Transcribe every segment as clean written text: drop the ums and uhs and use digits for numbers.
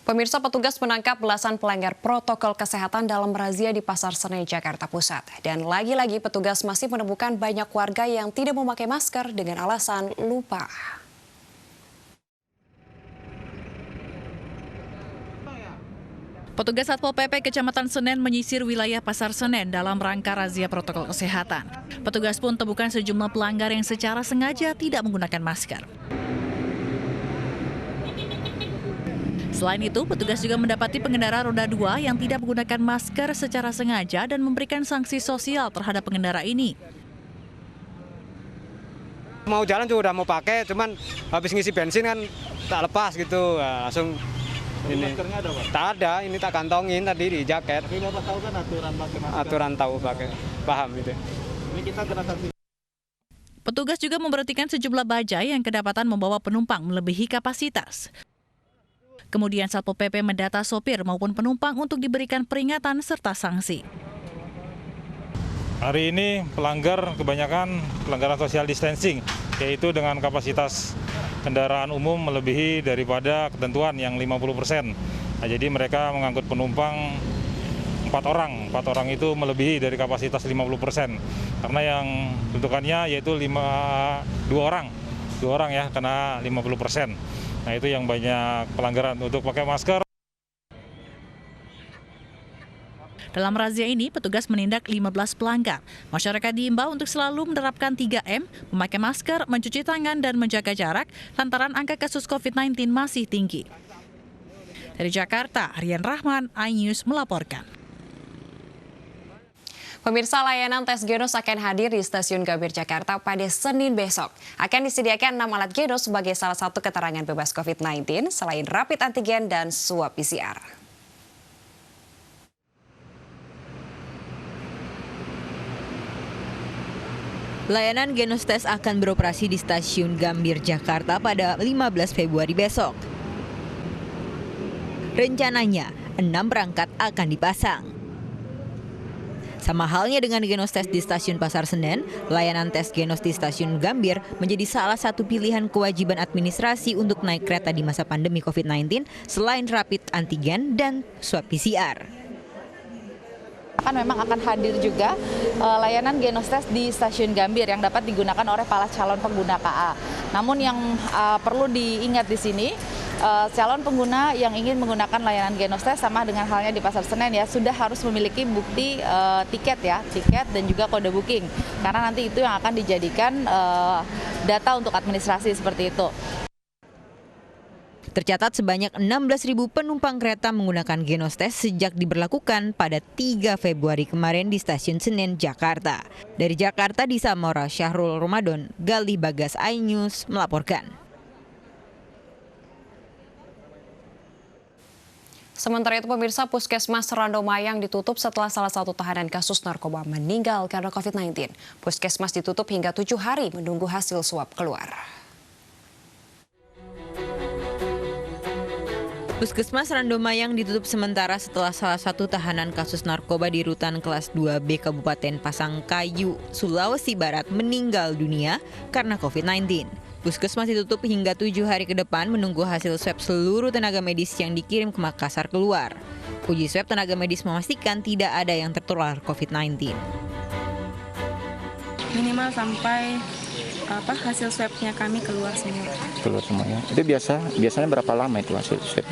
Pemirsa, petugas menangkap belasan pelanggar protokol kesehatan dalam razia di Pasar Senen, Jakarta Pusat. Dan lagi-lagi petugas masih menemukan banyak warga yang tidak memakai masker dengan alasan lupa. Petugas Satpol PP Kecamatan Senen menyisir wilayah Pasar Senen dalam rangka razia protokol kesehatan. Petugas pun temukan sejumlah pelanggar yang secara sengaja tidak menggunakan masker. Selain itu, petugas juga mendapati pengendara roda 2 yang tidak menggunakan masker secara sengaja dan memberikan sanksi sosial terhadap pengendara ini. Mau jalan juga udah mau pakai, cuman habis ngisi bensin kan tak lepas gitu, langsung ini. Maskernya ada, Pak? Tak ada, ini tak kantongin tadi di jaket. Tapi Bapak tahu kan aturan pakai masker? Aturan tahu pakai, paham gitu. Ini kita kena sanksi. Petugas juga memberhentikan sejumlah bajai yang kedapatan membawa penumpang melebihi kapasitas. Kemudian Satpol PP mendata sopir maupun penumpang untuk diberikan peringatan serta sanksi. Hari ini kebanyakan pelanggaran social distancing, yaitu dengan kapasitas kendaraan umum melebihi daripada ketentuan yang 50%. Nah, jadi mereka mengangkut penumpang 4 orang itu melebihi dari kapasitas 50%. Karena yang tentukannya yaitu 2 orang ya, kena 50%. Nah, itu yang banyak pelanggaran. Untuk pakai masker. Dalam razia ini, petugas menindak 15 pelanggar. Masyarakat diimbau untuk selalu menerapkan 3M, memakai masker, mencuci tangan, dan menjaga jarak, lantaran angka kasus COVID-19 masih tinggi. Dari Jakarta, Aryan Rahman, iNews melaporkan. Pemirsa, layanan tes genos akan hadir di Stasiun Gambir, Jakarta pada Senin besok. Akan disediakan 6 alat genos sebagai salah satu keterangan bebas COVID-19, selain rapid antigen dan swab PCR. Layanan Genos Tes akan beroperasi di Stasiun Gambir, Jakarta pada 15 Februari besok. Rencananya, 6 perangkat akan dipasang. Sama halnya dengan Genos Tes di Stasiun Pasar Senen, layanan tes Genos di Stasiun Gambir menjadi salah satu pilihan kewajiban administrasi untuk naik kereta di masa pandemi COVID-19 selain rapid antigen dan swab PCR. Memang akan hadir juga layanan Genos Tes di Stasiun Gambir yang dapat digunakan oleh para calon pengguna KA. Namun yang perlu diingat di sini, calon pengguna yang ingin menggunakan layanan Genos Tes sama dengan halnya di Pasar Senen ya, sudah harus memiliki bukti tiket dan juga kode booking. Karena nanti itu yang akan dijadikan data untuk administrasi seperti itu. Tercatat sebanyak 16.000 penumpang kereta menggunakan Genos Tes sejak diberlakukan pada 3 Februari kemarin di Stasiun Senen, Jakarta. Dari Jakarta, di Samora, Syahrul Ramadan, Galih Bagas, iNews melaporkan. Sementara itu, pemirsa, Puskesmas Randomayang ditutup setelah salah satu tahanan kasus narkoba meninggal karena COVID-19. Puskesmas ditutup hingga 7 hari menunggu hasil swab keluar. Puskesmas Randomayang ditutup sementara setelah salah satu tahanan kasus narkoba di Rutan Kelas 2B Kabupaten Pasangkayu, Sulawesi Barat meninggal dunia karena COVID-19. Puskesmas ditutup hingga 7 hari ke depan menunggu hasil swab seluruh tenaga medis yang dikirim ke Makassar keluar. Uji swab tenaga medis memastikan tidak ada yang tertular COVID-19. Minimal sampai hasil swabnya kami keluar semua. Keluar semuanya. Itu biasanya berapa lama itu hasil swab?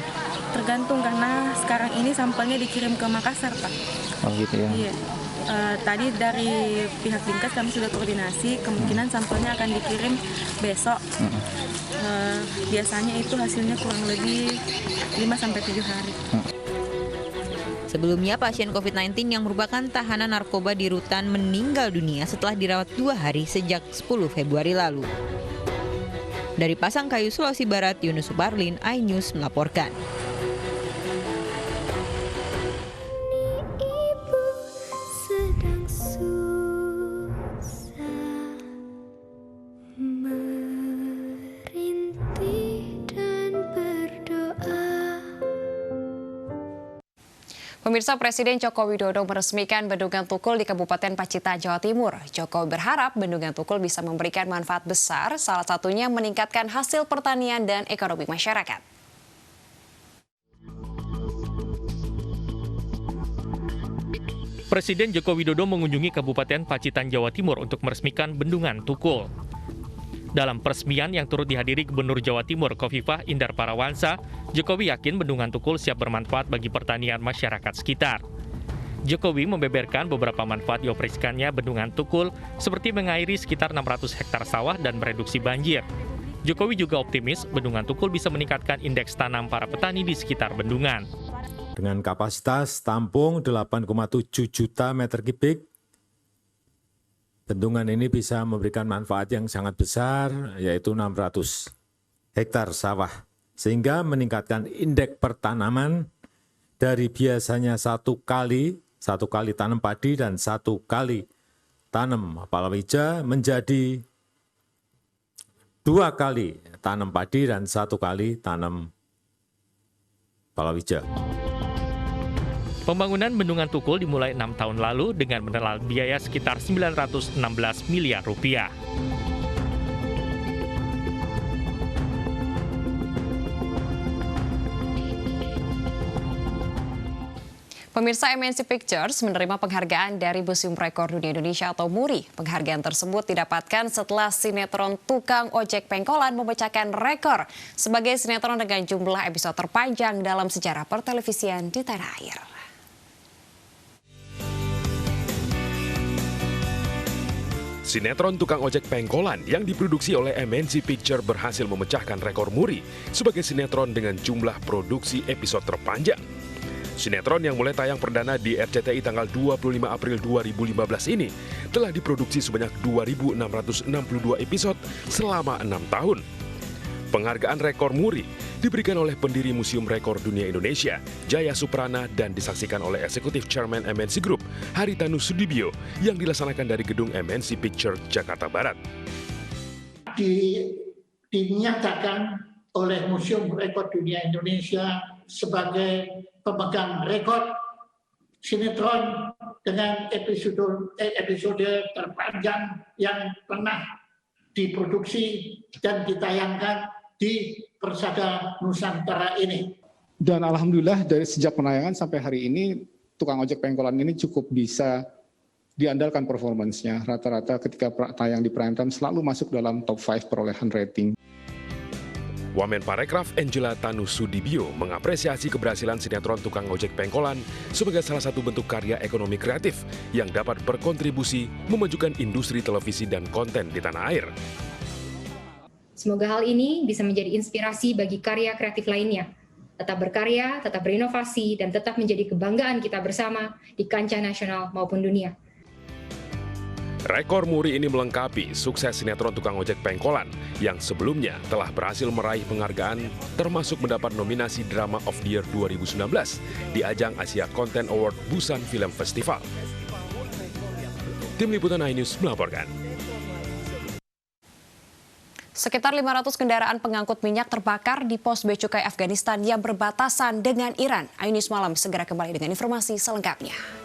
Tergantung karena sekarang ini sampelnya dikirim ke Makassar, Pak. Oh gitu ya. Iya. Tadi dari pihak Dinkes kami sudah koordinasi, kemungkinan sampelnya akan dikirim besok. Biasanya itu hasilnya kurang lebih 5-7 hari. Sebelumnya, pasien COVID-19 yang merupakan tahanan narkoba di rutan meninggal dunia setelah dirawat 2 hari sejak 10 Februari lalu. Dari Pasangkayu, Sulawesi Barat, Yunus Suparlin, iNews melaporkan. Pemirsa, Presiden Joko Widodo meresmikan Bendungan Tukul di Kabupaten Pacitan, Jawa Timur. Jokowi berharap Bendungan Tukul bisa memberikan manfaat besar, salah satunya meningkatkan hasil pertanian dan ekonomi masyarakat. Presiden Joko Widodo mengunjungi Kabupaten Pacitan, Jawa Timur untuk meresmikan Bendungan Tukul. Dalam peresmian yang turut dihadiri Gubernur Jawa Timur Khofifah Indar Parawansa, Jokowi yakin Bendungan Tukul siap bermanfaat bagi pertanian masyarakat sekitar. Jokowi membeberkan beberapa manfaat dioperasikannya Bendungan Tukul, seperti mengairi sekitar 600 hektar sawah dan mereduksi banjir. Jokowi juga optimis Bendungan Tukul bisa meningkatkan indeks tanam para petani di sekitar bendungan. Dengan kapasitas tampung 8,7 juta meter kubik, bendungan ini bisa memberikan manfaat yang sangat besar, yaitu 600 hektar sawah, sehingga meningkatkan indeks pertanaman dari biasanya satu kali tanam padi dan satu kali tanam palawija menjadi 2 kali tanam padi dan 1 kali tanam palawija. Pembangunan Bendungan Tukul dimulai 6 tahun lalu dengan menelan biaya sekitar 916 miliar rupiah. Pemirsa, MNC Pictures menerima penghargaan dari Museum Rekor Dunia Indonesia atau MURI. Penghargaan tersebut didapatkan setelah sinetron Tukang Ojek Pengkolan memecahkan rekor sebagai sinetron dengan jumlah episode terpanjang dalam sejarah pertelevisian di tanah air. Sinetron Tukang Ojek Pengkolan yang diproduksi oleh MNC Pictures berhasil memecahkan rekor MURI sebagai sinetron dengan jumlah produksi episode terpanjang. Sinetron yang mulai tayang perdana di RCTI tanggal 25 April 2015 ini telah diproduksi sebanyak 2.662 episode selama 6 tahun. Penghargaan rekor MURI diberikan oleh pendiri Museum Rekor Dunia Indonesia, Jaya Suprana, dan disaksikan oleh Eksekutif Chairman MNC Group, Haritanu Sudibyo, yang dilaksanakan dari gedung MNC Pictures, Jakarta Barat. Dinyatakan oleh Museum Rekor Dunia Indonesia sebagai pemegang rekor sinetron dengan episode terpanjang yang pernah diproduksi dan ditayangkan di Persada Nusantara ini. Dan alhamdulillah dari sejak penayangan sampai hari ini, Tukang Ojek Pengkolan ini cukup bisa diandalkan performance-nya. Rata-rata ketika tayang di prime time selalu masuk dalam top 5 perolehan rating. Wamenparekraf Angela Tanu Sudibyo mengapresiasi keberhasilan sinetron Tukang Ojek Pengkolan sebagai salah satu bentuk karya ekonomi kreatif yang dapat berkontribusi memajukan industri televisi dan konten di tanah air. Semoga hal ini bisa menjadi inspirasi bagi karya kreatif lainnya. Tetap berkarya, tetap berinovasi, dan tetap menjadi kebanggaan kita bersama di kancah nasional maupun dunia. Rekor MURI ini melengkapi sukses sinetron Tukang Ojek Pengkolan yang sebelumnya telah berhasil meraih penghargaan termasuk mendapat nominasi Drama of the Year 2019 di ajang Asia Content Award Busan Film Festival. Tim Liputan iNews melaporkan. Sekitar 500 kendaraan pengangkut minyak terbakar di pos Bea Cukai Afghanistan yang berbatasan dengan Iran. iNews Malam segera kembali dengan informasi selengkapnya.